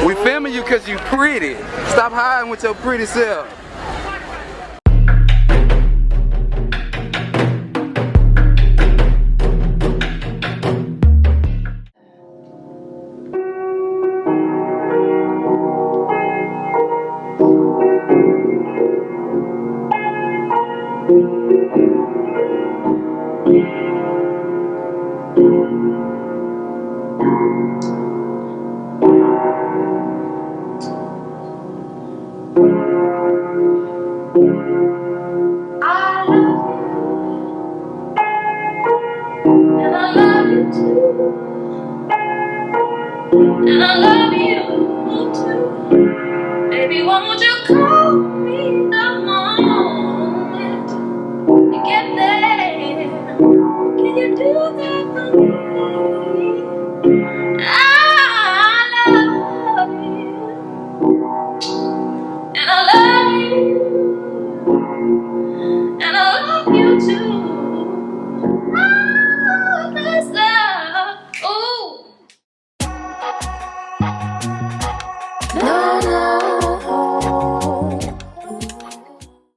We filming you cause you pretty. Stop hiding with your pretty self. And I love you too. Baby, won't you call me the moment you get there? Can you do that for me?